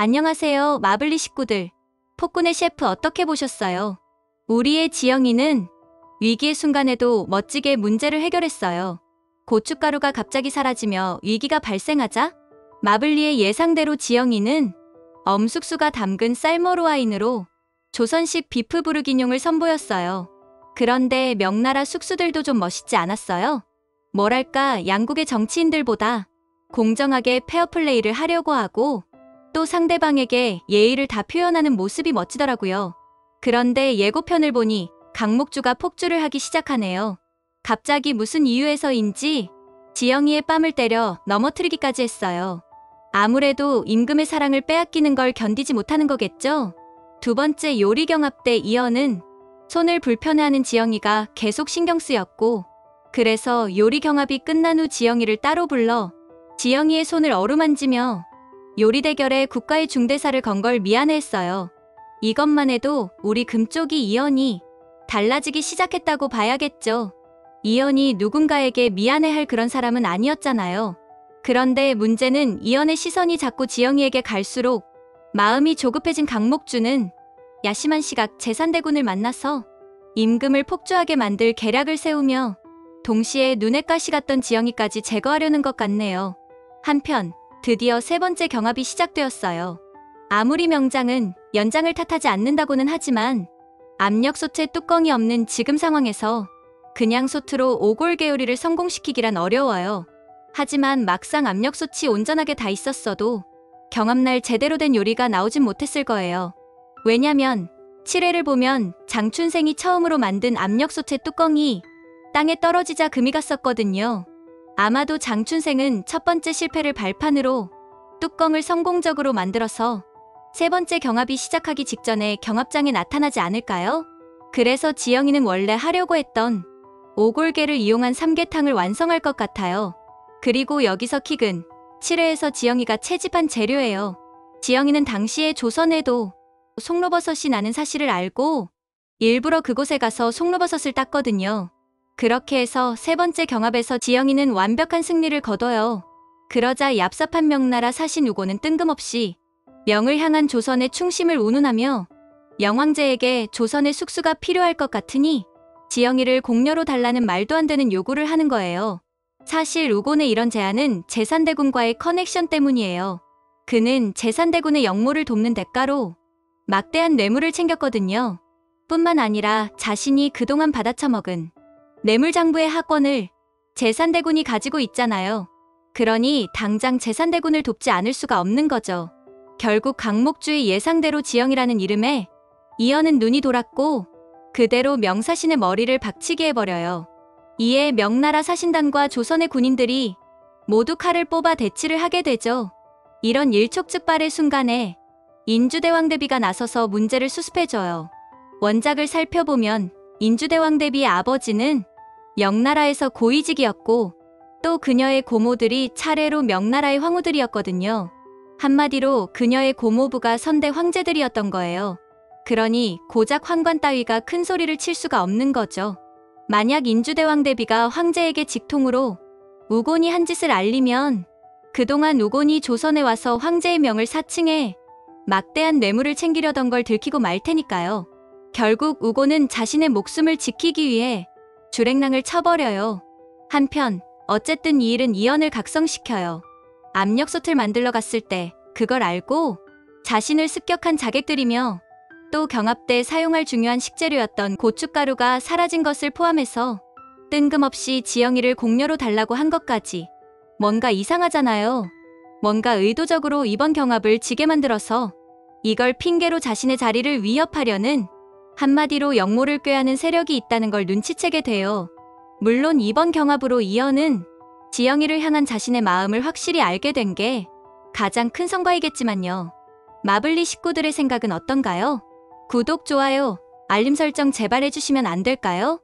안녕하세요, 마블리 식구들. 폭군의 셰프 어떻게 보셨어요? 우리의 지영이는 위기의 순간에도 멋지게 문제를 해결했어요. 고춧가루가 갑자기 사라지며 위기가 발생하자 마블리의 예상대로 지영이는 엄숙수가 담근 쌀머루 와인으로 조선식 비프 부르기뇽을 선보였어요. 그런데 명나라 숙수들도 좀 멋있지 않았어요? 뭐랄까 양국의 정치인들보다 공정하게 페어플레이를 하려고 하고 또 상대방에게 예의를 다 표현하는 모습이 멋지더라고요. 그런데 예고편을 보니 강목주가 폭주를 하기 시작하네요. 갑자기 무슨 이유에서인지 지영이의 뺨을 때려 넘어뜨리기까지 했어요. 아무래도 임금의 사랑을 빼앗기는 걸 견디지 못하는 거겠죠? 두 번째 요리 경합 때 이어는 손을 불편해하는 지영이가 계속 신경 쓰였고 그래서 요리 경합이 끝난 후 지영이를 따로 불러 지영이의 손을 어루만지며 요리 대결에 국가의 중대사를 건 걸 미안해했어요. 이것만 해도 우리 금쪽이 이연이 달라지기 시작했다고 봐야겠죠. 이연이 누군가에게 미안해할 그런 사람은 아니었잖아요. 그런데 문제는 이연의 시선이 자꾸 지영이에게 갈수록 마음이 조급해진 강목주는 야심한 시각 제산대군을 만나서 임금을 폭주하게 만들 계략을 세우며 동시에 눈에 가시 갔던 지영이까지 제거하려는 것 같네요. 한편 드디어 세 번째 경합이 시작되었어요. 아무리 명장은 연장을 탓하지 않는다고는 하지만 압력솥에 뚜껑이 없는 지금 상황에서 그냥 솥으로 오골개요리를 성공시키기란 어려워요. 하지만 막상 압력솥이 온전하게 다 있었어도 경합날 제대로 된 요리가 나오진 못했을 거예요. 왜냐면 7회를 보면 장춘생이 처음으로 만든 압력솥의 뚜껑이 땅에 떨어지자 금이 갔었거든요. 아마도 장춘생은 첫 번째 실패를 발판으로 뚜껑을 성공적으로 만들어서 세 번째 경합이 시작하기 직전에 경합장에 나타나지 않을까요? 그래서 지영이는 원래 하려고 했던 오골개를 이용한 삼계탕을 완성할 것 같아요. 그리고 여기서 킥은 7회에서 지영이가 채집한 재료예요. 지영이는 당시에 조선에도 송로버섯이 나는 사실을 알고 일부러 그곳에 가서 송로버섯을 땄거든요. 그렇게 해서 세 번째 경합에서 지영이는 완벽한 승리를 거둬요. 그러자 얍삽한 명나라 사신 우고는 뜬금없이 명을 향한 조선의 충심을 운운하며 영왕제에게 조선의 숙수가 필요할 것 같으니 지영이를 공료로 달라는 말도 안 되는 요구를 하는 거예요. 사실 우곤의 이런 제안은 제산대군과의 커넥션 때문이에요. 그는 제산대군의 역모를 돕는 대가로 막대한 뇌물을 챙겼거든요. 뿐만 아니라 자신이 그동안 받아쳐먹은 뇌물장부의 하권을 제산대군이 가지고 있잖아요. 그러니 당장 제산대군을 돕지 않을 수가 없는 거죠. 결국 강목주의 예상대로 지영이라는 이름에 이연은 눈이 돌았고 그대로 명사신의 머리를 박치게 해버려요. 이에 명나라 사신단과 조선의 군인들이 모두 칼을 뽑아 대치를 하게 되죠. 이런 일촉즉발의 순간에 인주대왕대비가 나서서 문제를 수습해줘요. 원작을 살펴보면 인주대왕대비의 아버지는 명나라에서 고위직이었고 또 그녀의 고모들이 차례로 명나라의 황후들이었거든요. 한마디로 그녀의 고모부가 선대 황제들이었던 거예요. 그러니 고작 환관 따위가 큰 소리를 칠 수가 없는 거죠. 만약 인주대왕대비가 황제에게 직통으로 우곤이 한 짓을 알리면 그동안 우곤이 조선에 와서 황제의 명을 사칭해 막대한 뇌물을 챙기려던 걸 들키고 말 테니까요. 결국 우곤은 자신의 목숨을 지키기 위해 주랭랑을 쳐버려요. 한편 어쨌든 이 일은 이연을 각성시켜요. 압력솥을 만들러 갔을 때 그걸 알고 자신을 습격한 자객들이며 또 경합 때 사용할 중요한 식재료였던 고춧가루가 사라진 것을 포함해서 뜬금없이 지영이를 공료로 달라고 한 것까지 뭔가 이상하잖아요. 뭔가 의도적으로 이번 경합을 지게 만들어서 이걸 핑계로 자신의 자리를 위협하려는 한마디로 역모를 꾀하는 세력이 있다는 걸 눈치채게 돼요. 물론 이번 경합으로 이연은 지영이를 향한 자신의 마음을 확실히 알게 된 게 가장 큰 성과이겠지만요. 마블리 식구들의 생각은 어떤가요? 구독, 좋아요, 알림 설정 제발 해주시면 안 될까요?